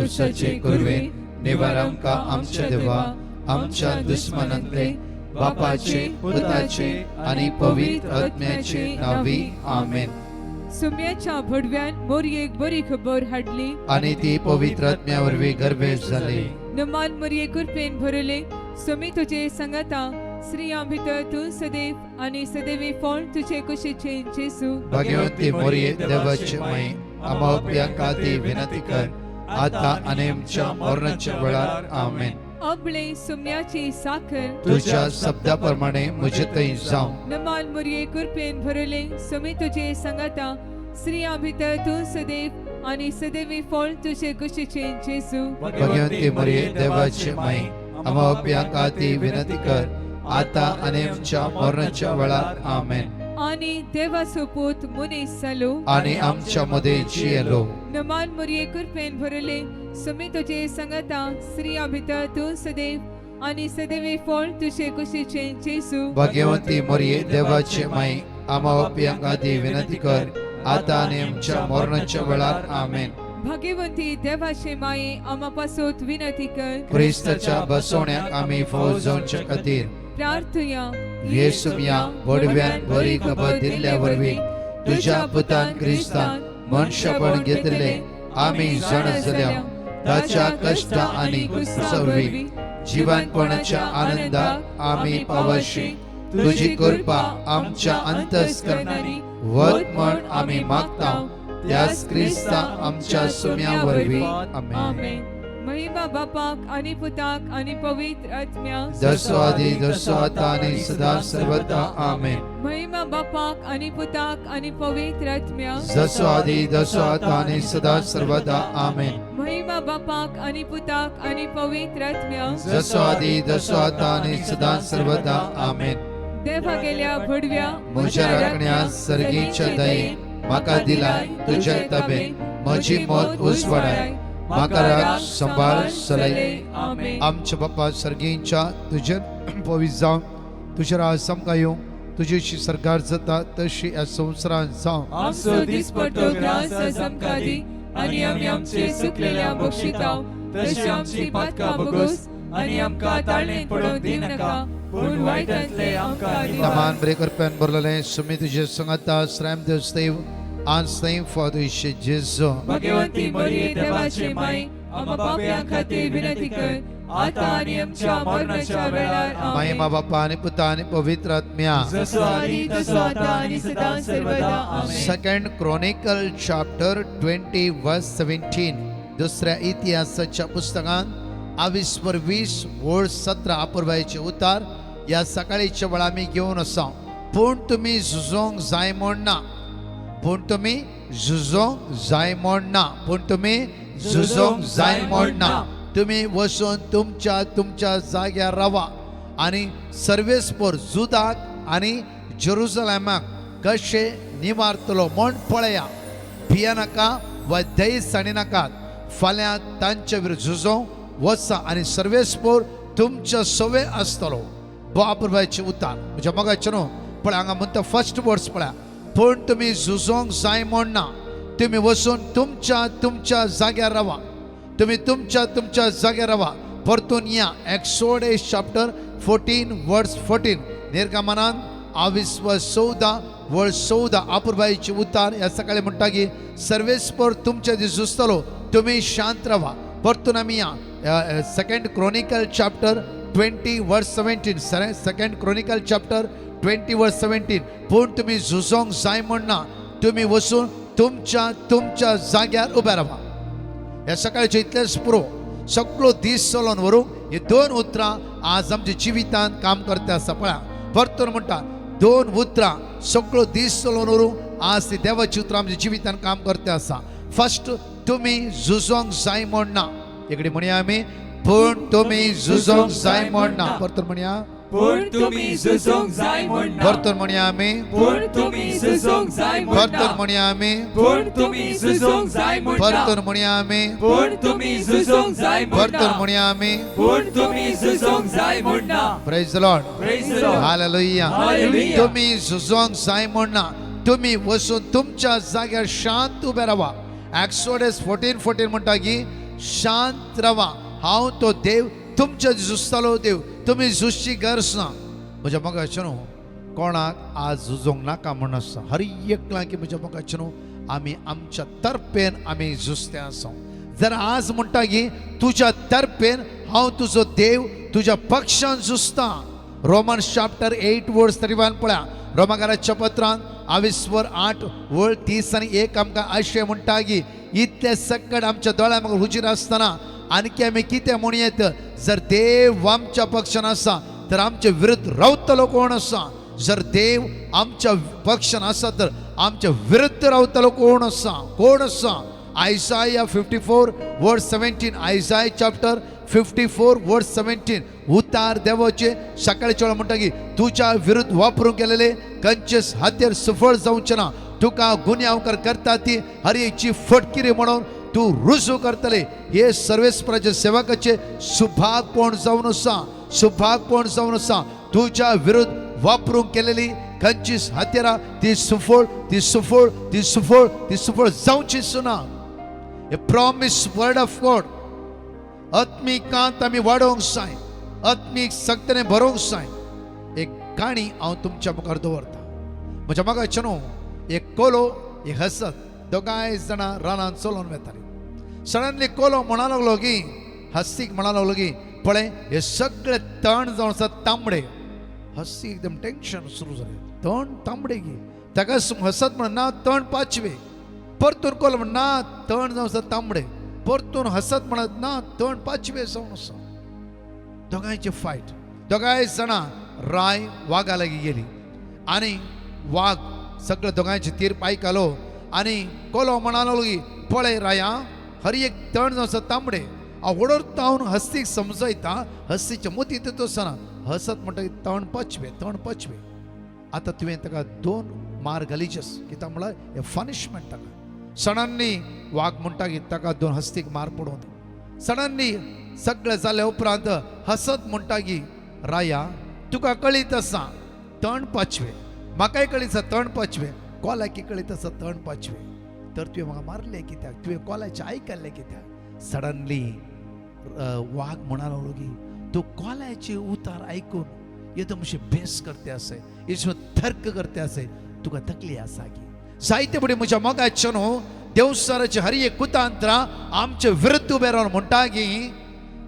क्रुसाचे कुरवे निवार आमकां आमच्या देवा आमच्या दुश्मनांतले बापाचे पुताचे आणि पवित्र आत्म्याचे नावी आमेन. सुम्याच्या भडव्यान मोरयेक बरी खबर हाडली आणि ती पवित्र आत्म्यावरवी गर्भेश जाली. नमान मोरये कृपेन भरले सुमी तुझे संगता स्त्रियां भितर तू सदैव आणि सदैवी फळ तुझे कुशीचे जेसू. भगवंती मोरये देवाचे माई आम्हा ती विनंती कर आता आणि आमच्या मरणाच्या वेळार आमेन. अबळे सुम्याची साखर तुझ्या शब्दाप्रमाणे मुझे थंय जावं. नमान मोरये कृपेन भरले सुमी तुझे संगता स्त्रियां भितर तू सदैव आणि सदैवी फळ तुझे कुशीचे जेसू. भगवंती मोरये देवाचे माई आम्हा ती विनंती कर आता आणि आमच्या मरणाच्या वेळार आमेन. आणि देवाचो पूत मनीस जालो आणि आमच्या मध्ये जियेलो. नमान मोरये कृपेन भरले सुमी तुझे संगता स्त्रियां भितर तू सदैव आणि सदैवी फळ तुझे कुशीचे जेसू. भगवंती मोरये देवाचे माई आम्हा ती विनंती कर आता आणि आमच्या मरणाच्या वेळार आमेन. भगवंती देवाचे माये आम्हापासून विनंती कर ख्रिस्ताच्या बसवण्याक आम्ही फौज जावच्या खातीर प्रार्थया. येसुया वडव्यान बरी खबर दिल्ल्यावरवी तुझ्या पुतान क्रिस्तान मनशापण घेतले आम्ही जण जाल्या. ताच्या कष्ट आणि कुसवरवी जीवनपणाच्या आनंदात आम्ही पावशी. तुझी कृपा आमच्या अंतस्करणानी वत म्हण आम्ही मागता त्यास क्रिस्ता आमच्या सुम्यावरवी आमेन. महिमा बापाक आणि पुताक आणि पवित्र आत्म्या जसो आधी जसो आता आणि सदा सर्वदा आमेन. महिमा बापाक आणि पुताक आणि पवित्र आत्म्या जसो आधी जसो आता आणि सदा सर्वदा आमेन. महिमा बापाक आणि पुताक आणि पवित्र आत्म्या जसो आधी जसो आता आणि सदा सर्वदा आमेन. देवा गेल्या भडव्या म्हज्या राखण्यास सर्गीच्या दये म्हाका दिलाय तुझ्या तबे म्हजी मोत उजवाडाय म्हाका राख संभाळ सलय. आमच्या बापा सर्गीच्या तुझे पवित्र जावं तुझे राज समका येवं तुझीशी सरकार जाता तशी ह्या संवसारांत जावं. आमचो दिसपट्टो ग्रास समकादी आणि आम्ही आमचे सुकलेल्या बक्षिताव तशी आमची पातका बगोस आणि आमका ताळणेत पडोवंक दिव नाका पूण वायटांतले आमका दिवा. तमान ब्रेकर पेन बरलेले सुमी तुझे संगता श्राम देव देव आज थैंक फॉर तुझे जेजू. भगवंती मोरये देवाचे माई आम्हा पाप्यां खातीर विनंती कर आता आणि आमच्या मरणाच्या वेळार आमेन. महिमा बापा आणि पुता आणि पवित्र आत्म्या जसो आधी तसो आता आणि सदा सर्वदा आमेन. सेकंड क्रॉनिकल चॅप्टर 20 वर्स 17. दुसऱ्या इतिहासाच्या पुस्तकात 22 वर्स 17 अपूर्वायचे उतार या सकाळीच्या वेळा मी घेऊन असा. पूण तुम्ही झुजोंक जाय म्हणना पूण तुम्ही झुजोंक जाय म्हणना पूण तुम्ही झुजोंक जाय म्हणना. तुम्ही वचून तुमच्या जाग्यार रावा आणि सर्वेस्पर जुदाक आणि जेरुसलेमाक कशे निवारतलो म्हण पळया. भिया नाका वा दैसाणी नाकात. फाल्यां तांच्या विरुद्ध झुजोंक वचा आणि सर्वेस्पर तुमच्या सवे आसतलो. बापूरबायचे उतार म्हणजे मगाचे न्हू पळय हांगा म्हणटा फर्स्ट वर्ड्स पळया. पूण तुम्ही झुजोंक जाय म्हणना तुम्ही वचून तुमच्या जाग्यार रावा. तुम्ही तुमच्या जाग्यार रावा. परतून या एक्सोडस चॅप्टर 14 वर्स 14 निर्गमनान 14 वर्स 14 अपूर्बाईचे उतार या सकाळी म्हणटा की सर्वेस्पर तुमच्या दिस झुजतलो तुम्ही शांत रावा. परतून आम्ही या सेकंड क्रॉनिकल चॅप्टर 20 वर्स 17 सेकंड क्रॉनिकल चॅप्टर 20 वर्स 17. पूण तुम्ही झुजोंक जाय म्हणना तुम्ही वचून तुमच्या जाग्यार उबे रावा. या सकाळचे इतलेच पुरो सगळो दीस चलोन व्हरूंक हे दोन उतरां आज आमच्या जिवितांत काम करता आसा. पळया परतून म्हणटा दोन उतरां सगळो दीस चलोन व्हरूंक आज ती देवाची उतरां आमच्या जिवितांत काम करता आसा. फर्स्ट तुम्ही झुजोंक जाय म्हणना. इकडे म्हणया आमी पूण तुम्ही झुजोंक जाय म्हणना. परतून म्हणया पूण तुम्ही झुजोंक जाय म्हणना. परतून म्हणया आमी पूण तुम्ही झुजोंक जाय म्हणना. परतून म्हणया आमी पूण तुम्ही झुजोंक जाय म्हणना. परतून म्हणया आमी पूण तुम्ही झुजोंक जाय म्हणना. परतून म्हणया आमी पूण तुम्ही झुजोंक जाय म्हणना. Praise the Lord. Praise the Lord. Hallelujah. Hallelujah. तुम्ही झुजोंक जाय म्हणना तुम्ही वचून तुमच्या जाग्यार शांत उबे रावा. एक्सोडस 14:14 म्हणटा की शांत रवा. हांव तो देव तुमचे झुजतलो देव. तुम्ही झुजची गरज ना. म्हज्या मोगाचेनो कोणाक आज झुजोंक नाका म्हण आसा. हर एकला की म्हज्या मोगाचेनो आमी आमच्या तर्फेन आमी झुजते आसा. जर आज म्हणटा की तुझ्या तर्फेन हांव तुजो देव तुझ्या पक्षान झुजता. रोमन्स चॅप्टर 8 वर्स 31 पळया. रोमाकाराच्या पत्रांत 22:8-30 आमकां अशें म्हणटा की इतले सकट आमच्या दोळ्या म्हाका हुजीर आसतना आणखी आमी कितें म्हणयेत. जर देव आमच्या पक्षान आसा तर आमचे विरुद्ध रावतलो कोण आसा. जर देव आमच्या पक्षान आसा तर आमच्या विरुद्ध रावतलो कोण आसा. कोण आसा. आयसाया 54:17. आयसाया चॅप्टर 54:17. उतार देवाचे सकाळच्या वेळा म्हणटा की तुझ्या विरुद्ध वापरून गेलेले कंचेस हातेर सफळ जावचे ना. तुका गुन्यांवकार करता ती हरयेची फटकिरी म्हणून तू रुजू करतले. हे सर्वेस्पराचे सेवकाचे सुभागपण जावन आसा. सुभागपण जावन आसा. तुझ्या विरुद्ध वापरून केलेली कंचीस हातेरा ती सफळ ती सफळ ती सफळ ती सफळ जावची सुना. A promise word of God. आत्मिकांत आमी वाडोवंक जाय. आत्मीक सक्तीने भरोवंक जाय. एक काणी हांव तुमच्या मुखार दवरता. म्हज्या मोगाचेनो एक कोलो एक हसत दोगांय जाणां रानांत चलोवन वेतालीं. सडनली कोलो म्हणा लागलो की हस्तीक म्हणा लागलो की पळय हे सगळे तण जावन आसा तांबडे. हस्ती एकदम टेन्शन सुरू जालें. तण तांबडे की ताका हसत म्हण ना तण पाचवे. परतून कोलो म्हण ना तण जावन आसा तांबडे. परतून हसत म्हणत ना तण पाचवे जावन आसा. दोगांयचे फायट. दोगांय जाणां राय वागा लागीं गेली आनी वाघ सगळे दोगांयचे तीर आयकलो आनी कोलो म्हणा लागलो की पळय राया हर एक तण जावन आसा तांबडे. हांव ओडोरता हांव हस्तीक समजयता. हस्तीच्या मोती तितून आसना. हसत म्हणटा की तण पचवे तण पचवे. आतां तुवें ताका 2 मार घालीचेस कित्याक म्हळ्यार हे पनिशमेंट ताका. सडनली वाघ म्हणटा की ताका 2 हस्तीक मार पडोवन दी. सडनली सगळें जाले उपरांत हसत म्हणटा की राया तुका कळीत आसा तण पाचवे. म्हाकाय कळीत आसा तण पाचवे. कोल्याकी कळीत आसा तण पाचवे. तर तुवें म्हाका मारले कित्याक. तुवें कोल्याचें आयकल्लें कित्याक. सडनली वाघ म्हणा लागलो की तू कोल्याचे उतार आयकून एकदम अशें बेस करते आसे इसमें तर्क करते आसे तुका तकली आसा की. जायते फुडें म्हज्या मोगाचें न्हू देवसाराचे हर एक कुतांत्रां आमचे विरुद्ध उबे रावन म्हणटा की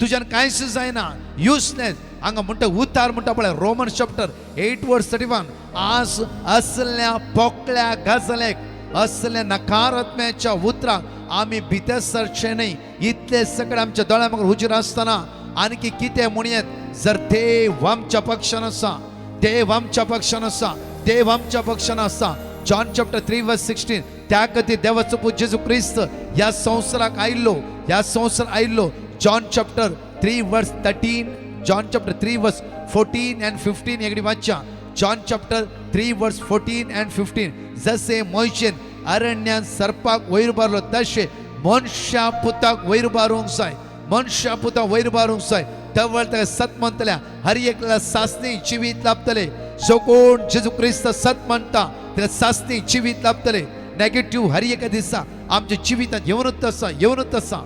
तुज्यान कांयच जायना युजलेस. हांगा म्हणटा उतार म्हणटा पळय रोमन्स चॅप्टर 8:31. आज असल्या पोकळ्या गजालेक असल्या नकारात्म्याच्या उतराक आमी भितर सरचे न्ही. इतले सगळे आमच्या दोळ्या म्हाका हुजीर आसतना आणखी कितें म्हणयेत. जर देव आमच्या पक्षान आसा देव आमच्या पक्षान आसा देव आमच्या पक्षान आसा. John chapter 3:16. त्या खातीर देवाचो पूत जेजू क्रिस्त ह्या संवसाराक आयिल्लो. ह्या संवसार आयिल्लो. John chapter 3:13. जॉन चॅप्टर 3:14-15 एकडी वाच्या. John chapter 3:14-15. जसे मोशेन अरण्यात सर्पाक वयर बारलो तशें मनशा पुताक वयर बारोवंक जाय. मनशा पुताक वयर बारोवंक जाय. तवळ ताका सत म्हणटल्या हर एकला सासणी जिवीत लाभतले. जो कोण जेजू क्रिस्त सत म्हणटा ताका सासणी जिवीत लाभतले. नेगेटिव्ह हर एका दिसा आमच्या जिवितांत येवनूच आसा येवनूच आसा.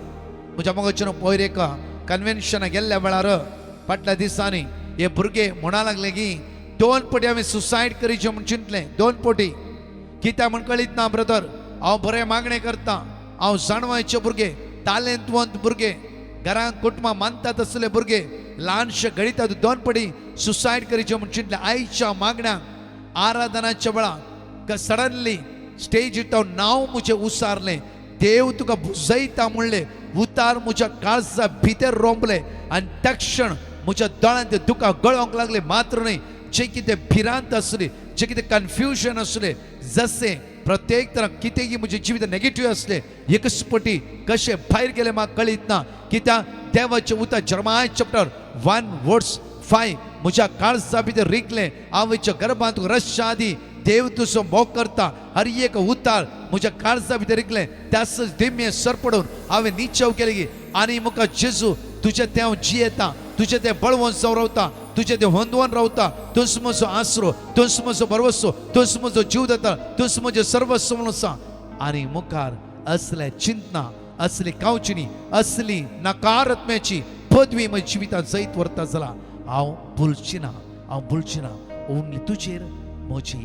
म्हज्या मोगाचेर पयर एका कन्वेन्शनाक गेल्ल्या वेळार फाटल्या दिसांनी हे भुरगे म्हणा लागले की 2 पटी आमी सुसायड करीचे म्हण चिंतलें. 2 पटी कित्याक म्हण कळीत ना ब्रदर. हांव बरें मागणें करता. हांव जाणवायचे भुरगे तालेंतवंत भुरगे घरांत कुटुंबां मानतात असले भुरगे ल्हानशे घडितात 2 पटी सुसायड करीचे म्हण चिंतले. आयच्या मागण्याक आराधनाच्या वेळार सडनली स्टेजीर नांव म्हजें उसारलें. देव तुका बुजयता म्हणलें. उतार म्हज्या काळजा भितर रोंबले आनी तक्षण म्हज्या दोळ्यांत ते दुकां गळोवंक लागले. मात्र न्ही जे कितें भिरांत आसली जे कितें कन्फ्युजन आसलें जसे प्रत्येक तरां कितेंय म्हजें जिवीत नेगेटिव्ह आसलें एकच पटी कशें भायर गेलें म्हाका कळीत ना. कित्याक देवाचें उतर जर्माय चॅप्टर 1:5 म्हज्या काळजा भितर रिकलें. आवयच्या गर्भांत रश्या आदी देव तुजो मोग करता. हर एक उतार म्हज्या काळजा भितर रिकलें. त्याच दिम्ये सरपडून हांवें निचाव केले की आनी मुखार जेजू तुजें तें हांव जियेता. तुजें तें बळवून जावन रावता. तुजें तें होंदवून रावता. तुज म्हजो आसरो तुज म्हजो बरवसो तुज म्हजो जीव जाता. तुज म्हजें सर्वस्व म्हणून आसा. आनी मुखार असले चिंतना असली कावचिनी असली नकारात्म्याची पदवी म्हज्या जिवितांत जैत व्हरता जाल्यार हांव भुलचिना ओन्ली तुजेर म्हजी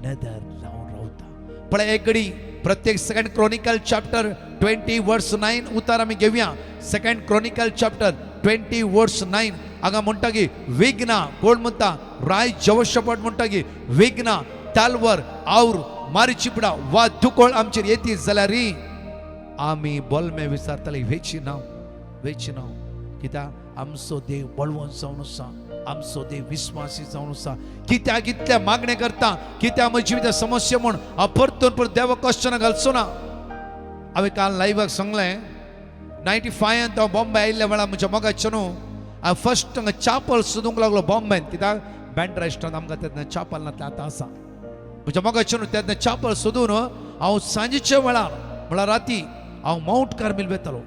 नदर लावन रावता. पळय एक घडी प्रत्येक सेकंड क्रॉनिकल चॅप्टर 20 वर्स 9 उतार आमी घेवया. सेकंड क्रॉनिकल चॅप्टर 20 वर्स 9 हांगा म्हणटा की विघ्ना कोण म्हणटा राय जवशपट म्हणटा की विघ्ना तालवर आवर मारी चिपडा वा दुकोळ आमचेर येती जाल्यार री आमी बोलमे विचारतले वेची नाव कित्याक आमचो देव बळवंत जावन आसा, आमचो देव विश्वासी जावन आसा. कित्याक इतले मागणे करता, कित्याक म्हजी जिवित समस्या म्हूण हांव परतून देवा क्वेश्चन घालचो ना. हांवें काल लायव्हाक सांगलें 95 हांव बॉम्बे आयिल्ल्या वेळार म्हज्या मोगाचें न्हू हांव फर्स्ट हांगा चापल सोदूंक लागलो बॉम्बेन. कित्याक बँड्रेस्टांत आमकां तेन्ना चापल ना आतां आसा. म्हज्या मोगाचें न्हू तेन्ना चापल सोदून हांव सांजेच्या वेळार म्हळ्यार राती हांव माउंट कार्मेल वेतालो.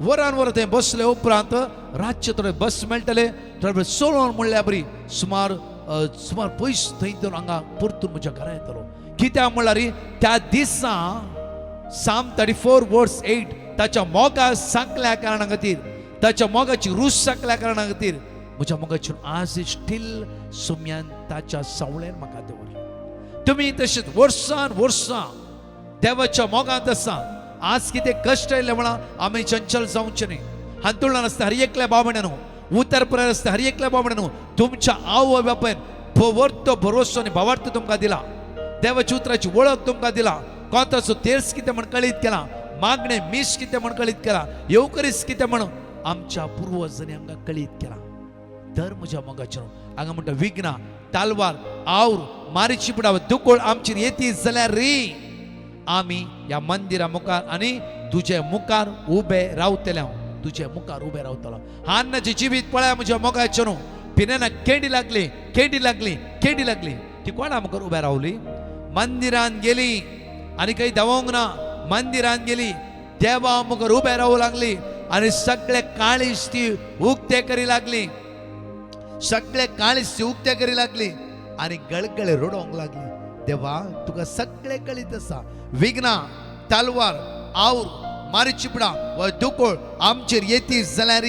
वरान वर थंय बसले उपरांत रातचे थोडे बस मेळटले थोडे सोलोन म्हणल्या बरी सुमार पयस थंय धरून हांगा परतून म्हज्या घरा येतालो. कित्याक म्हळ्यार त्या दिसा साम 34 वर्स 8 ताच्या मोगा सांकल्या कारणा खातीर ताच्या मोगाची रूच सांकल्या कारणा खातीर म्हज्या मोगाची आज स्टील सुम्यान ताच्या सावळेन म्हाका दवरले. तुमी तशेंच वर्सां देवाच्या मोगांत आसा. आज कितें कश्ट आयले म्हणा आमी चंचल जावचे न्ही. हांतुळान आसता हर एकल्या बाबड्यानो उत्तर प्रदेश आसता हर एकल्या बाबड्यानो तुमच्या आवय बापायन भोवरतो भरोसो आनी भावार्थ तुमकां दिला. देवाच्या उतराची वळख तुमकां दिला. कोताचो तेर्स कितें म्हण कळीत केला, मागणे मीस कितें म्हण कळीत केला, येवकरीस कितें म्हण आमच्या पुर्वजांनी आमकां कळीत केला. तर म्हज्या मोगाचें हांगा म्हणटा विघ्ना तालवार आवर मारी चिपडा दुकोळ आमचेर येती जाल्यार री आमी ह्या मंदिरा मुखार आनी तुजे मुखार उबे रावतले. तुजे मुखार उबे रावतलो. हान्नाचें जिवीत पळय म्हज्या मोगाचें न्हू. पिनेना केडी लागली ती कोणा मुखार उबे रावली. मंदिरान गेली आनी खंय देवोंक ना. मंदिरान गेली देवा मुखार उबे रावूं लागली आनी सगळे काळीज ती उक्ते करी लागली. सगळे काळीज ती उक्ते करी लागली आनी गळगळे रडोंक लागली. देवा तुका सगळे कळीत आसा. विघ्ना तालवार आवर मारी चिपडा व दुकोळ आमचेर येती जाल्यार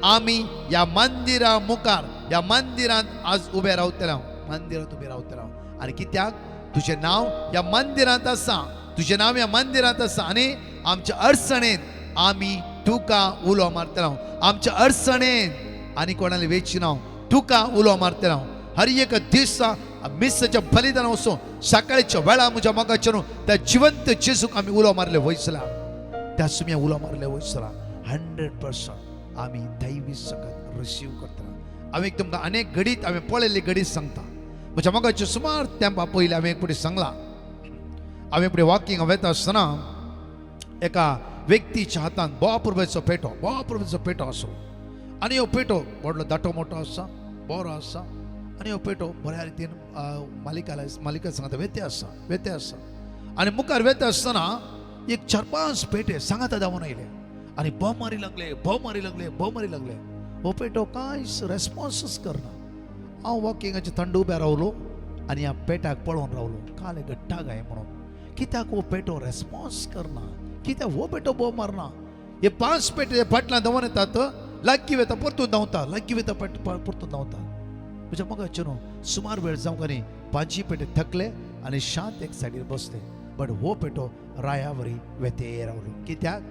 आमी ह्या मंदिरा मुखार ह्या मंदिरांत आज उबे रावतले. मंदिरांत उबे रावतले. आनी कित्याक तुजें नांव ह्या मंदिरांत आसा. तुजें नांव ह्या मंदिरांत आसा आनी आमच्या अडचणेंत आमी तुका उलो मारतलो. आमच्या अडचणेंत आनी कोणाले वेची नांव तुका उलो मारतलो. हर एक दिसा मिसाच्या बलिदान वचून सकाळच्या वेळा म्हज्या मोगाचें त्या जिवंत जेजूक आमी उलो मारले वयसला. त्या सुम्या उलो मारले वयसला 100% आमी दैवी सकत रिसीव करता. हांवें तुमकां अनेक घडीत हांवें पळयल्ली घडीत सांगता. म्हज्या मोगाचें सुमार तेंपा पयलीं हांवें एक फुडें सांगला. हांवें फुडें वॉकिंग वयता आसतना एका व्यक्तीच्या हातांत बोवापुरवेचो पेटो आसलो. आनी हो पेटो व्हडलो दाटो मोठो आसा, बरो आसा. आनी हो पेटो बऱ्या रितीन मालिका सांगता वेते आसा. आनी मुखार वेता आसतना एक 4-5 पेटे सांगाता धांवून आयले आनी बोम मारी लागले. हो पेटो कांयच रेस्पॉन्सच करना. हांव वॉकिंगाचे थंड उबे रावलो आनी ह्या पेटाक पळोवन रावलो. काले गट्टा गाय म्हणून कित्याक हो पेटो रेस्पॉन्स करना, कित्याक हो पेटो बोम मारना. हे 5 पेटे फाटल्यान धांवून येतात, लागीं वेता परतून धांवता. म्हज्या मोगाचें न्हू सुमार वेळ जावंक आनी 5 पेटे थकले आनी शांत एक सायडीर बसले. बट हो पेटो रायावरी वेते रावलो. कित्याक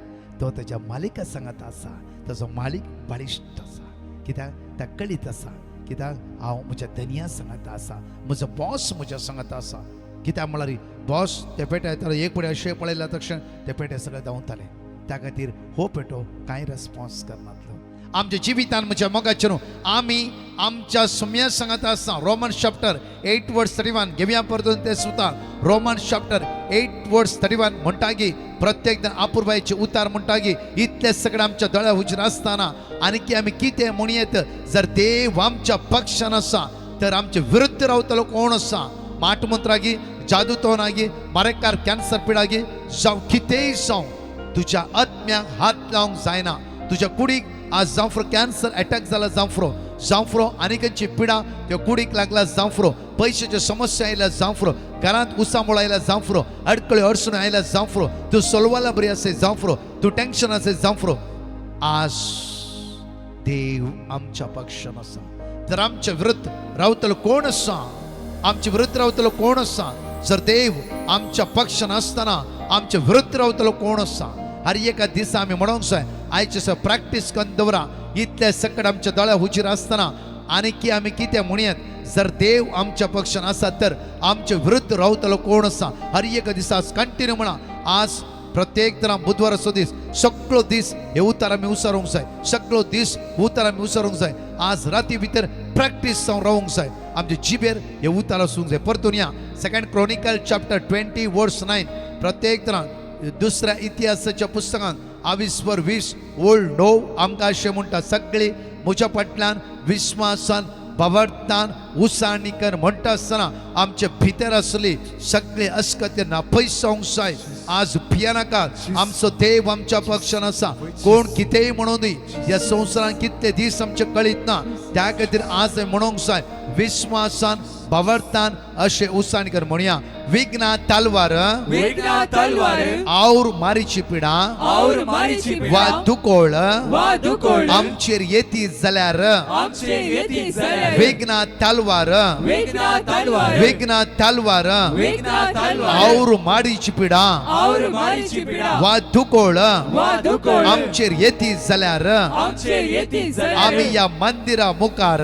तो ताच्या मालिका सांगता आसा. ताचो मालीक बळिश्ट आसा. कित्याक त्या कळीत आसा. कित्याक हांव म्हज्या धन्या सांगता आसा. म्हजो बॉस म्हज्या सांगता आसा. कित्याक म्हळ्यार बॉस ते पेटे येताले एक फुडें अशें पळयल्या तक्षण ते पेटे सगळे धांवताले. त्या खातीर हो पेटो कांय रेस्पॉन्स करनातलो. आमच्या जिवितान म्हज्या मोगाचें न्हू आमी आमच्या सुम्या सांगता आसा. रोमन चॅप्टर 8 वर्स 31 घेवया परतून ते सुतार. रोमन चॅप्टर 8 वर्स 31 म्हणटा की प्रत्येक जण आपुरबायेचे उतार म्हणटा की इतले सगळे आमच्या दोळ्या हुजीर आसतना आनी की आमी कितें म्हणयेत जर देव आमच्या पक्षान आसा तर आमचे विरुद्ध रावतलो कोण आसा. माटमंत्रागी जादूतोनागी मारेकार कॅन्सर पिडागी जावं कितेंय जावं तुज्या आत्म्याक हात लावंक जायना. तुज्या कुडीक आज जावं कॅन्सर अटॅक जाला जावं जावफ्रो आनिकांची पिडा त्यो कुडीक लागला जावफ्रो पैशाच्या समस्या आयल्या जावफ्रो घरांत उसामुळ आयल्या जावफ्रो अडकळ्यो अडचणी आयल्या जावफ्रो तूं सोलवाला बरी आसे जावफ्रो तूं टेन्शन आसे जावफ्रो आज देव आमच्या पक्षान आसा जर आमच्या विरुद्ध रावतलो कोण आसा आमच्या विरुद्ध रावतलो कोण आसा जर देव आमच्या पक्षान आसतना आमच्या विरुद्ध रावतलो कोण आसा हर एका दिसा आमी म्हणूंक जाय आयचे प्रॅक्टीस करून दवरा इतले सकट आमच्या दोळ्या हुजीर आसतना आनी की आमी कितें म्हणयात जर देव आमच्या पक्षान आसा तर आमच्या विरुद्ध रावतलो कोण आसा हर एका दिसा कंटिन्यू म्हणा आज प्रत्येक तरा बुधवार असो दीस सगळो दीस हे उतार आमी उसारूंक जाय सगळो दीस उतार आमी उसारूंक जाय आज राती भितर प्रॅक्टीस जावन रावूंक जाय आमच्या जिबेर हे उतार आसूंक जाय परतून या सेकंड क्रॉनिकल चॅप्टर 20 वर्स 9 प्रत्येक तरा दुसऱ्या इतिहासाच्या पुस्तकांत 22 ओल्ड नो आमकां अशें म्हणटा सगळी म्हज्या फाटल्यान विस्वासान बावरतान उसाणीकर म्हणटा आसतना आमचे भितर असली सगळे अस्कते नापयस जावंक जाय आज भियानाकात आमचो देव आमच्या पक्षान आसा कोण कितेंय म्हणूं दी ह्या संवसारान कितले दीस आमचे कळीत ना त्या खातीर आज म्हणूंक जाय विस्वासान बावरतान अशें उसाणीकर म्हणया विघ्ना तलवार और मारीची पिडा वा दुकोळ आमचेर येती जाल्यार विघ्ना तलवार और मारीची पिडा वा दुकोळ आमचेर येती जाल्यार आमी या मंदिरा मुखार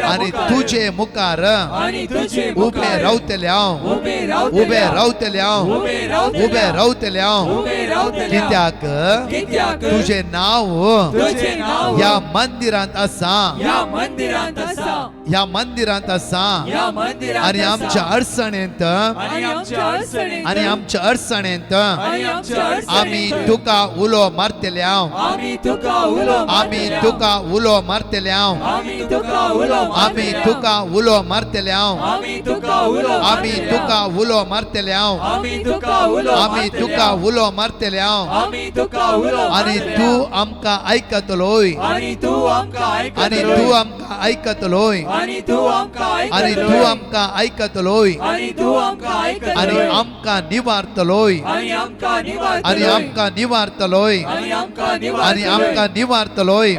आणि तुझे मुखार उबे रावतल्या कित्याक तुझे नाव या मंदिरांत आसा आणि आमच्या अडचणेंत आमी तुका उलो मारतल्या आमी तुका उलो मारतल्या आणि तू आमकां आयकतलोय आणि तू आमकां आयकतलोय आणि आमकां निवारतलोय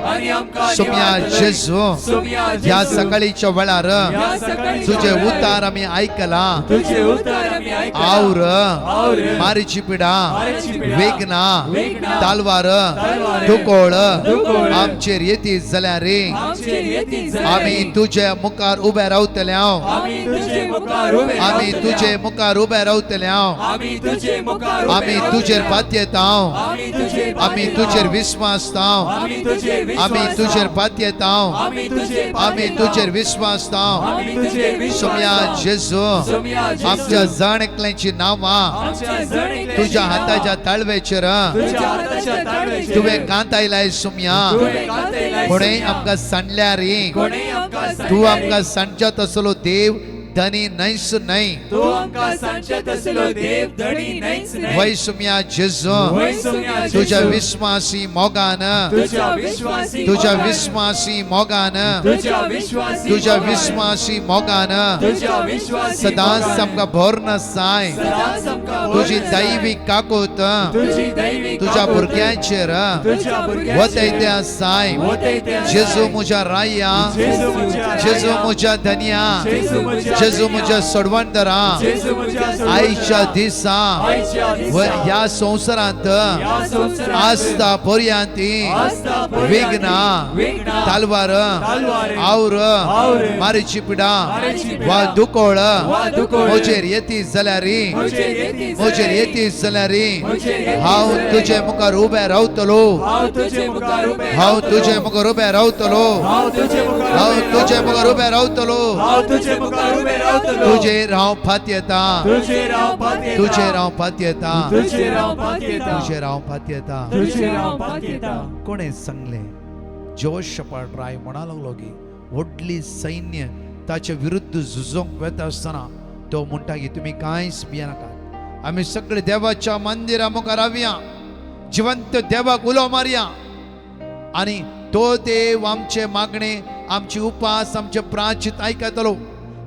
सोम्या जेजू या सकाळीच्या वेळार तुझे उतार आमी आयकला और मारीची पिडा वेगना तलवार दुकोळ आमचेर येती जाल्यार आमी तुझे मुखार उबे रावतल्या आमी तुजेर पातयेताव आमी तुजेर विश्वास ताव आमी तुजेर पातयेताव आमी तुजेर विश्वास ताव सोम्या जेजू आमच्या जण एकल्यांची नांवां तुज्या हाताच्या ताळवेचेर तुवें कांतायलाय सोम्या कोणेय आमकां सांडल्यार तू आमकां सांडच्यात असलो देव धनी नैस नहीं वै सोम्या जेजू तुझ्या विश्वासी मोगान सदांच आमकां भर नासाय तुझी दैवी काकूत तुझ्या भुरग्यांचेर वतयते आसाय जेजू म्हज्या राया जेजू म्हज्या धन्या जेजू म्हज्या सोडवणदारा आयच्या दिसा ह्या संवसारांत आस्ता पर्यंत विघ्ना तलवार और मारीची पिडा वा दुकोळ म्हजेर येती जाल्यार हांव तुजे मुखार उबे रावतलो तुजेर हांव पातयेता कोणे सांगले जोशपाट राय म्हणा लागलो की व्हडली सैन्य ताचे विरुद्ध झुजोंक वेता आसतना तो म्हणटा की तुमी कांयच भियेनाकात आमी सगळे देवाच्या मंदिरा मुखार रावया जिवंत देवाक उलो मारया आणि तो देव आमचे मागणे आमची उपास आमचे प्राचित ऐकतलो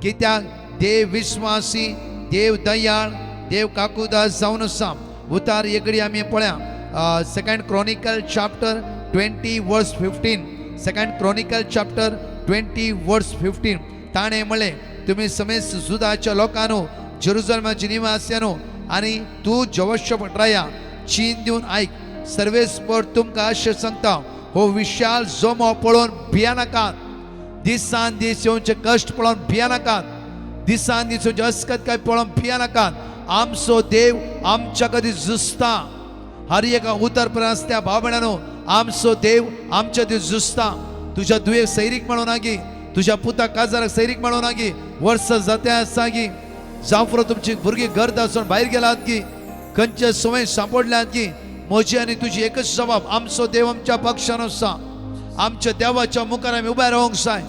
कित्याक देव विश्वासी देव दयाळ देव काकूदास जावन आसा उतार एकडी आमी पळया सेकंड क्रॉनिकल चॅप्टर 20 वर्स 15 सेकंड क्रॉनिकल चॅप्टर 20 वर्स 15 ताणे म्हणले तुम्ही समेस्त जुदाच्या लोकांनो जेरुसलेमाचे निवासियानो आणि तू जवश्य पटराया चीन दिवन ऐक सर्वेस्पर तुमकां अशें सांगता हो विशाल जोमो पळोवन भिया नाकात दिसान दीस येवचे कश्ट पळोवन भिया नाकात दिसान दीस येवचे अस्कतकाय पळोवन भिया नाकात आमचो देव आमच्या कधी झुजता हर एका उतरपर्यंत त्या भावणानो आमचो देव आमच्या ती झुजता तुझ्या दुयेक सैरीक म्हणून आगी तुझ्या पुता काजाराक सैरीक म्हणून आगी वर्स जाते आसा गी जावफ्रो तुमची भुरगीं गर्द आसून भायर गेलात की खंयचे सवय सांपडल्यात की म्हजी आनी तुजी एकच जबाब आमचो देव आमच्या पक्षान आसा आमच्या देवाच्या मुखार आमी उबे रावंक जाय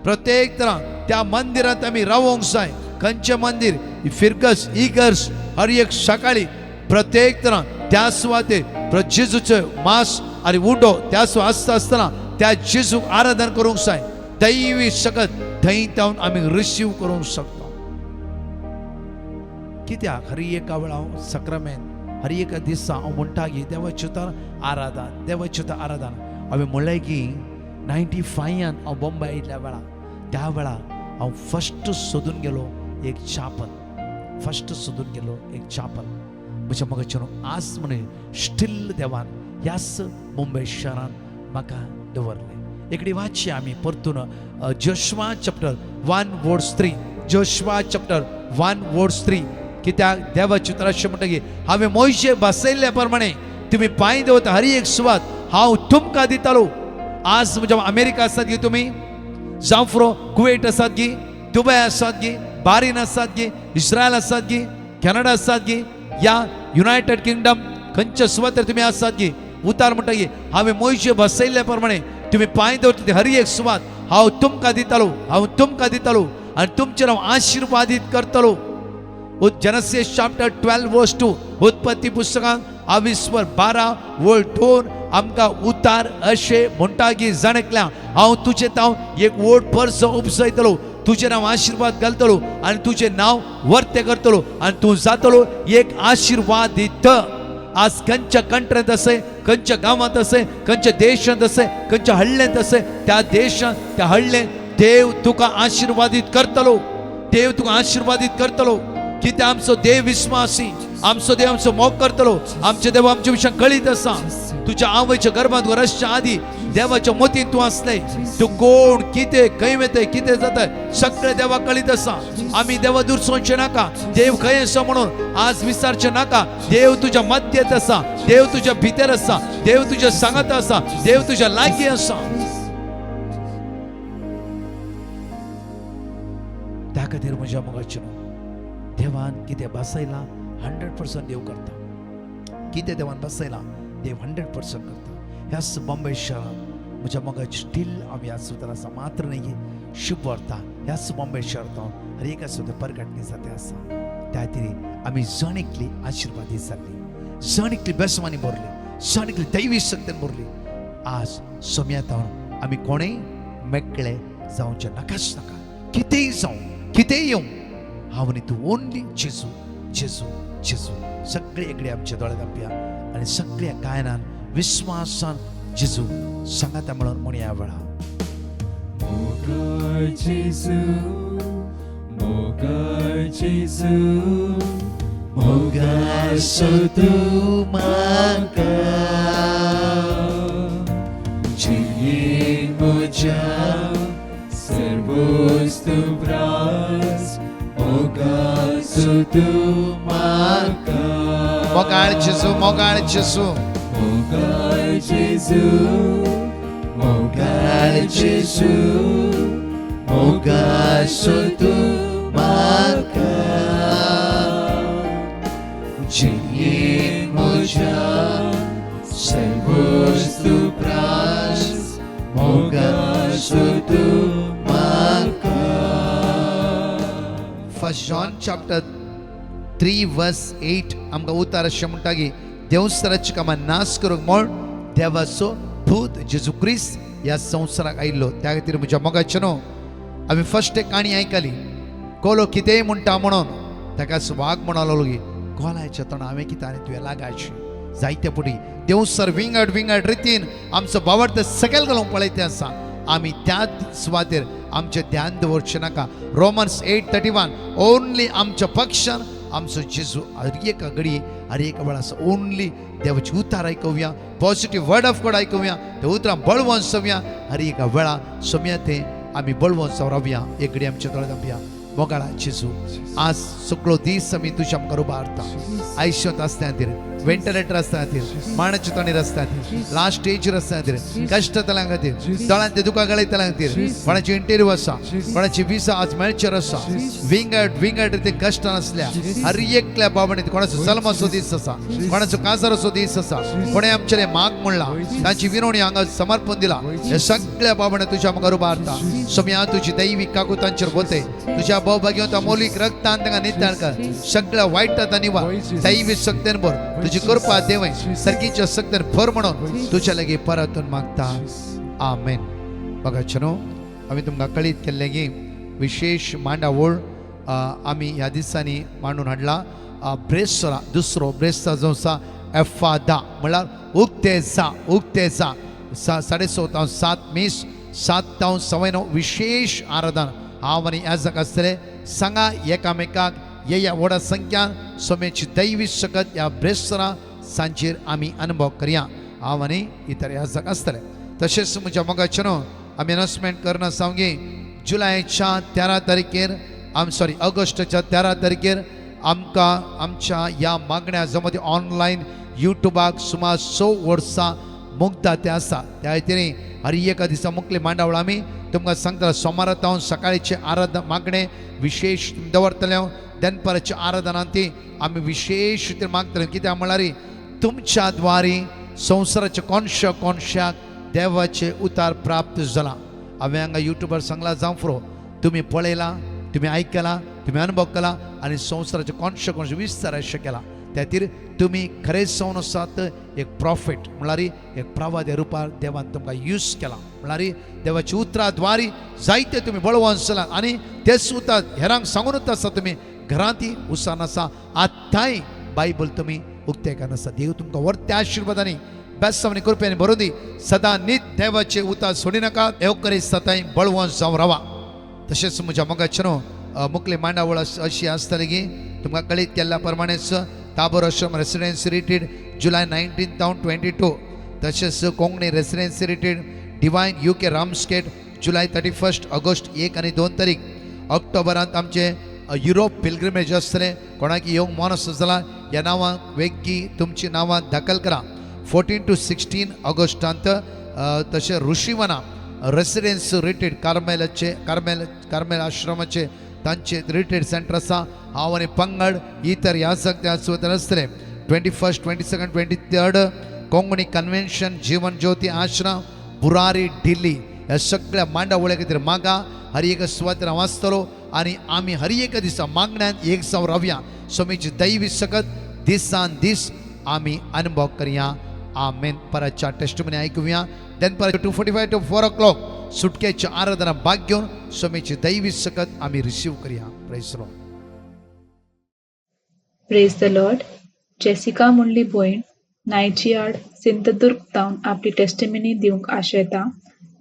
प्रत्येक तरां त्या मंदिरांत आमी रावंक जाय खंयचे मंदिर फिरकस इगर्स हर एक सकाळी प्रत्येक तरां त्या सुवातेर जेजूचे मास आनी उडो त्या सुवात आसता आसतना त्या जेजूक आराधन करूंक जाय दैवी शकत थंय जावन आमी रिसीव करूंक शकता कित्याक हर एका वेळा हांव सक्रामेंत हर एका दिसा हांव म्हणटा की देवाच्युतार आराधन देवाच्युतार आराधन हांवें म्हणलें की 95 हांव बॉम्बे आयिल्ल्या वेळा त्या वेळा हांव फस्ट सोदून गेलो एक चापल फस्ट सोदून गेलो एक चापल म्हज्या मगाच्यान आज म्हणे स्टील देवान ह्याच मुंबय शहरान म्हाका दवरलें एकडी वाचची आमी परतून जोशुआ चॅप्टर 1 वर्स 3 जोशुआ चॅप्टर 1 वर्स 3 कित्याक देवाची अशें म्हणटा की हांवें मोयशे बसयल्ल्या प्रमाणे तुमी पांय देंवता हर एक सुवात हांव तुमकां दितालो आज म्हणजे अमेरिका आसात गी तुमी जावफ्रो कुवेट आसात गी दुबय आसात गी बारीन आसात गी इस्रायल आसात गी कॅनडा आसात गी या युनायटेड किंगडम खंयच्या सुवातेर तुमी आसात गी उतार म्हणटा की हांवें मोयशे बसयल्ल्या प्रमाणे तुमी पांय दवरता हर एक सुवात हांव तुमकां दितालो आनी तुमचेर हांव आशिर्वादीत करतलो जेनेसिस चॅप्टर 12 वर्स 2 उत्पत्ती पुस्तकांत 12 वर्स 2 आमकां उतार अशें म्हणटा की जाणकल्या हांव तुजें तांव एक व्हड पर्स उपसयतलो तुजेर हांव आशिर्वाद घालतलो आनी तुजें नांव वर्ते करतलो आनी तूं जातलो एक आशिर्वादीत आज खंयच्या कंट्रींत असे खंयच्या गांवांत असे खंयच्या देशांत असे खंयच्या हळ्ळेंत असे त्या देशांत त्या हळ्ळेंत देव तुका आशिर्वादीत करतलो देव तुका आशिर्वादीत करतलो कित्याक आमचो देव विश्वासी आमचो देव आमचो मोग करतलो आमचे देव आमच्या विशयान कळीत आसा तुज्या आवयच्या गर्भांत वरसच्या आदी देवाच्या मोतीन तूं आसले तूं कोण कितें खंय वयता कितें जाता सगळें देवाक कळीत आसा आमी देवा दूर सोडचें नाका देव खंय आसा म्हणून आज विचारचें नाका देव तुज्या मध्यांत आसा देव तुज्या भितर आसा देव तुज्या सांगात आसा देव तुज्या लागीं आसा त्या खातीर म्हज्या मोगाचें देवान कितें बसयला 100% देव करता कितें देवान बसयला देव 100% करता ह्याच बॉम्बे शहरात म्हज्या मोगाची स्टील आमी ह्या सुतार आसा मात्र नाही शुभ वार्ता ह्याच बॉम्बे शहरांत हर एका सुद्दां परगटणी जाते आसा त्या खातीर आमी जण एकली आशिर्वादीत जाल्ली जण एकली बेसवानी भरली जण एकली दैवी शक्तीन भरली आज सोम्यातावन आमी कोणेय मेकळे जावचे नाकाच नाका कितेंय जावं कितेंय येवं हांव आनी तूं ओन्ली जेजू जेजू जेजू सगळे एकडे आमचे दोळे धांपया आनी सगळ्या गायनान विश्वासान जेजू सांगाता म्हणून म्हणया वेळा मोगाळ जेजू मोगाळ जेजू मोगाळ तूं म्हाका जियेन म्हज्या सर्वोस्तू प्रास मोगाळ तूं म्हाका मोगाळ जेजू मोगाळ जेजू मोगाळ जेजू मोगाळ जेजू मोगाळ तूं म्हाका जियेन म्हज्या सर्वोस्तू प्रास मोगाळ तूं म्हाका फर्स्ट जॉन चॅप्टर 3 वर्स 8 आमकां उतार अशें म्हणटा की देवस्तराची कामां नाश करूंक म्हण देवाचो अद्भुत जेजू क्रिस्त ह्या संवसाराक आयिल्लो. त्या खातीर म्हज्या मोगाचेनो आमी फर्स्ट एक काणी आयकली. कोलो कितेंय म्हणटा म्हणून ताका वाग म्हणलो लोगी कोलायच्या तोंड हांवें कितें आनी तुवें लागायची जायते पुटी देव सर विंगड रितीन आमचो बावड ते सकयल घालूंक पळयते आसा. आमी त्याच सुवातेर आमचें ध्यान दवरचें नाका. रोमन्स 8:31 ओन्ली आमच्या पक्षान आमचो जेजू हर एक घडी हर एक वेळास ओन्ली देवाची उतार आयकुया. पॉझिटिव्ह वर्ड ऑफ गॉड आयकुया. ते उतरां बळवून सवया हर एक वेळा सोम्या ते आमी बळवून रावया. एक घडी आमचे दोळे धांपया. मोगाळा जेजू आज सगळो दीस आमी तुज्या मुखार उबारता. आयुश्यांत आसता खातीर वेंटिलेटर आसता खातीर माणाच्या तोंडीर आसता खातीर लास्ट स्टेजीर आसता खातीर कश्ट जाल्या खातीर दोळ्यांत ते दुकां गळयतल्या खातीर कोणाची इंटरव्यू आसा कोणाची विजा आज मेळचेर आसा विंगड ते कश्ट नासल्या हर एकल्या बाबडीत कोणाचो जल्माचो दीस आसा कोणाचो काजाराचो दीस आसा कोणे आमचे माग म्हणला तांची विनवणी हांगा समर्पण दिला. हे सगळ्या बाबडे तुज्या मुखार उबारता. सोम्या तुजी दैवीक काकू तांचेर बोते तुज्या भोवभाग्यांत अमोलीक रक्तान तांकां निताळ कर. सगळ्या वायटांत निवार दैवी शक्तीन भर तुजी कृपा देवय सर्गीच्या शक्तीन भर म्हणून तुज्या लागीं परतून मागता. आमेन. बघा छनो आमी तुमकां कळीत केल्लें की विशेष मांडावळ आमी ह्या दिसांनी मांडून हाडला. ब्रेस्तारा दुसरो ब्रेस्ता जो आसा एफादा म्हळ्यार उक्ते जा 7:30 मीस 7:09 विशेष आराधना हांव आनी याजक आसतले. सांगा एकामेकाक ह्या व्हडा संख्यान सोम्याची दैवी शकत ह्या ब्रेस्तारा सांजेर आमी अनुभव करया. हांव आनी इतर याजक आसतले. तशेंच म्हज्या मोगाचेनो आमी अनाउन्समेंट करना सांगी जुलायच्या 13 तारखेर ऑगस्टच्या 13 तारखेर आमकां आमच्या ह्या मागण्या जमती ऑनलायन युट्यूबाक सुमार 100 वर्सां मुक्ता ते आसा. त्या खातीर हर एका दिसा मुखली मांडावळ आमी तुमकां सांगता. सोमारात हांव सकाळचे आराधना मागणे विशेष दवरतले. दनपारच्या आराधनांती आमी विशेष रितीन मागतले. कित्याक म्हळ्यार तुमच्या द्वारे संवसाराच्या कोणशाक देवाचे उतार प्राप्त जाला. हांवें हांगा युट्यूबार सांगला जावं फुरो तुमी पळयला तुमी आयकला तुमी अनुभव केला आनी संवसाराचे कोणशे विस्तार केला. त्या खातीर तुमी खरेंच जावन आसात एक प्रॉफिट म्हळ्यार एक प्रवाद ह्या रुपार देवान तुमकां यूज केला. म्हळ्यार देवाची उतरां द्वारे जायते तुमी बळवून आसला आनी तेच उतर हेरांक सांगूनच आसा. तुमी घरांती उसान आसा आत्ताय बायबल तुमी उक्तेकान आसा. देव तुमकां व्हरत्या आशिर्वादांनी बेस्तावनी कृपेनी भरूं दी. सदां न्हीद देवाचे उतार सोडिनाका. येवकरी सदांय बळवून जावन रावा. तशेंच म्हज्या मोगाचेनो मुखली मांडावळ अशी आसतली की तुमकां कळीत केल्ल्या प्रमाणेच ताबोर आश्रम रेसिडेन्सी रिट्रीट जुलय 19 to 22. तशेंच Konkani residency retreat divine UK Ramsgate जुलय 31 ऑगस्ट 1 आनी 2 तारीख. ऑक्टोबरांत आमचे युरोप पिलग्रिमेज आसतलें. कोणाक येवंक मन आसा जाल्यार ह्या नांवां वेगळी तुमची नांवां दाखल करा. 14 to 16 ऑगस्टांत तशें ऋषिवना रेसिडेन्स रिट्रीट कार्मेल आश्रमाचे तांचे रिट्रीट सेंटर आसा. हांव आनी पंगड इतर याजक त्या सुवातेर आसतले. 21, 22, 23 कोंकणी कन्वेन्शन जीवन ज्योती आश्रम बुरारी दिल्ली. ह्या सगळ्या मांडावळे खातीर मागा. हर एक सुवातेर हांव आसतलो आनी आमी हर एक दिसा मागण्यांत एक जावन रावया. सोमीची दैवी सकत दिसान दीस आमी अनुभव करया. आमेन. परतच्या टेस्टमनी आयकुया. दनपार 2:45 to 4 o'clock सुटकेच्या आराधना भाग घेवन सोमीची दैवी सकत आमी रिसीव करया. Praise Lord. Praise the Lord. Jessica म्हणली भयण नायजियार्ड सिंधुदुर्ग जावन आपली टेस्टिमनी दिवंक आशेता.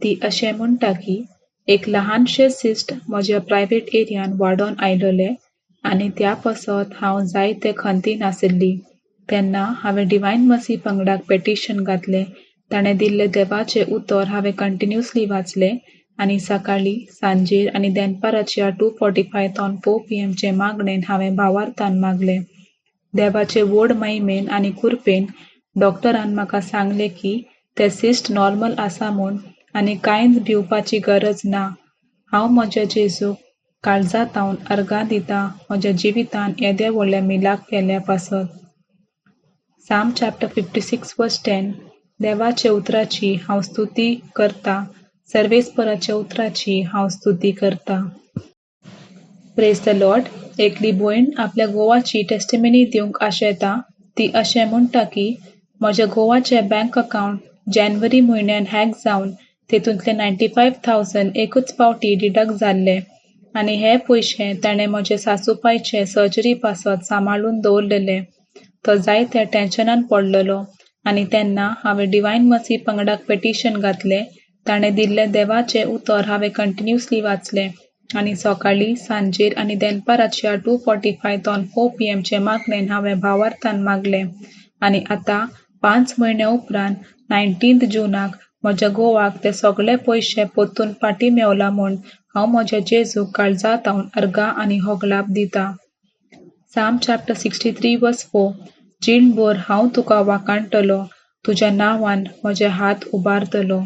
ती अशें म्हणटा की एक ल्हानशें सिस्ट म्हज्या प्रायवेट एरियान वाडोवन आयलोलें आनी त्या पासत हांव जायते खंतीन आशिल्ली तेन्ना हांवें डिवायन मसी पंगडाक पेटिशन घातलें. ताणें दिल्ले देवाचे उतर हांवें कंटिन्युअसली वाचलें आनी सकाळी सांजेर आनी दनपाराच्या 2:45 to 4 PM चे मागणेन हांवें भावार्थान मागलें. देवाचे व्हड महिमेन आनी कृपेन डॉक्टरान म्हाका सांगलें की तें सिस्ट नॉर्मल आसा म्हूण आनी कांयच भिवपाची गरज ना. हांव म्हज्या जेजूक काळजांत हांव अर्गां दिता म्हज्या जिवितान येदे व्हडले मिलाप केल्या पासत. साम चॅप्टर 56 verse 10. देवाचे उतराची हांव स्तुती करता. सर्वेस्पराच्या उतराची हांव स्तुती करता. Praise the Lord. एकली भयण आपल्या घोवाची टेस्टिमनी दिवंक आशेता. ती अशें म्हणटा की म्हज्या घोवाचें बँक अकाउंट जानेवारी म्हयन्यान हॅक जावन तेतूंतले 95,000 एकूच फावटी डिडक्ट जाल्ले आनी हे पयशे ताणें म्हजे सासूबाईचे सर्जरी पासत सांबाळून दवरलेले. तो जायत्या टेन्शनान पडलेलो आनी तेन्ना हांवें डिवायन मसी पंगडाक पेटिशन घातलें. ताणें दिल्लें देवाचें उतर हांवें कंटिन्युअसली वाचलें आनी सकाळीं, सांजेर आनी दनपाराच्या 2:45 to 4 PM चे मागणेन हांवें भावार्थान मागलें. आनी आतां 5 म्हयने उपरांत 19 जूनाक म्हज्या घोवाक ते सगळे पयशे परतून फाटीं मेवला म्हूण हांव म्हज्या जेजूक काळजांतावन अर्गां आनी होगलाप दितां. Psalm chapter 63 verse 4. जीणभर हांव तुका वाखाणटलों, तुज्या नांवान म्हजे हात उबारतलों.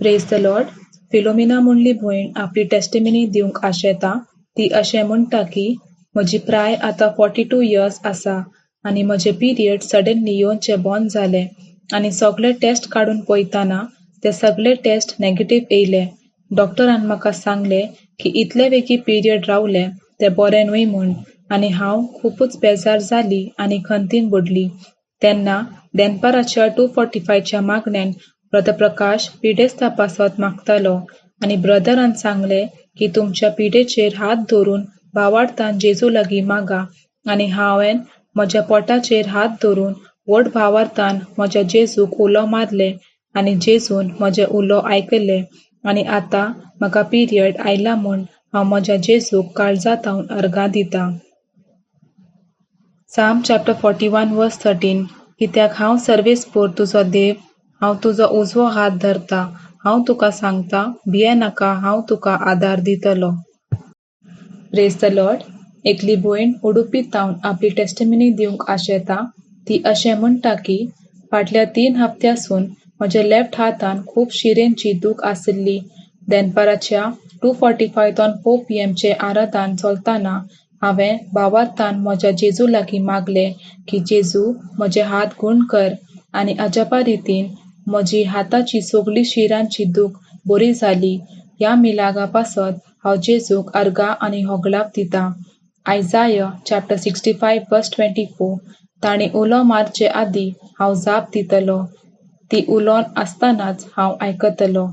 Praise the Lord. फिलोमिना म्हणली भयण आपली टेस्टिमनी दिवंक आशेता. ती अशें म्हणटा की म्हजी प्राय आतां 42 years आसा आनी म्हजे पिरियड सडनली येवचे बंद जाले आनी सगळे टेस्ट काडून पळयताना ते सगळे टेस्ट नेगेटिव्ह येयले. डॉक्टरान म्हाका सांगले की इतले बेगी पिरियड रावले ते बरें न्हय म्हूण आनी हांव खूबच बेजार जाली आनी खंतीन बुडली. तेन्ना दनपाराच्या 2:45 च्या मागण्यान ब्रदर प्रकाश पिडेस तपासत मागतालो आनी ब्रदरान सांगले की तुमच्या पिडेचेर हात धरून भावार्थान जेजू लागीं मागा आनी हांवें म्हज्या पोटाचेर हात धरून व्हड भावार्थान म्हज्या जेजूक उलो मारले आनी जेजून म्हजें उलो आयकलें आनी आतां म्हाका पिरियड आयला म्हूण हांव म्हज्या जेजूक काळजांतावन अर्गां दितां. Psalm chapter 41 verse 13. कित्याक हांव सर्वेस्पर तुजो देव, हांव तुजो उजवो हात धरता, हांव तुका सांगता, भिये नाका, हांव तुका आदार दितलो. Praise the Lord. एकली भयण उडुपीतावन आपली टेस्टिमनी दिवंक आशेता. ती अशें म्हणटा की फाटल्या 3 हप्त्यासून म्हज्या लेफ्ट हातान खूब शिरेंची दूख आसली. दनपाराच्या 2:45 to 4 PM चे आराधन चलताना हांवें भावार्थान म्हज्या जेजू लागीं मागलें की जेजू म्हजे हात घूण कर आनी अजापा रितीन म्हजी हाताची सगळी शिरांची दूख बरी जाली. ह्या मिलागा पासत हांव जेजूक अर्गां आनी होगलाप दितां. Isaiah chapter 65 verse 24. ताणी उलो मारचे आदीं हांव जाप दितलो, ती उलोवन आसतनाच हांव आयकतलो.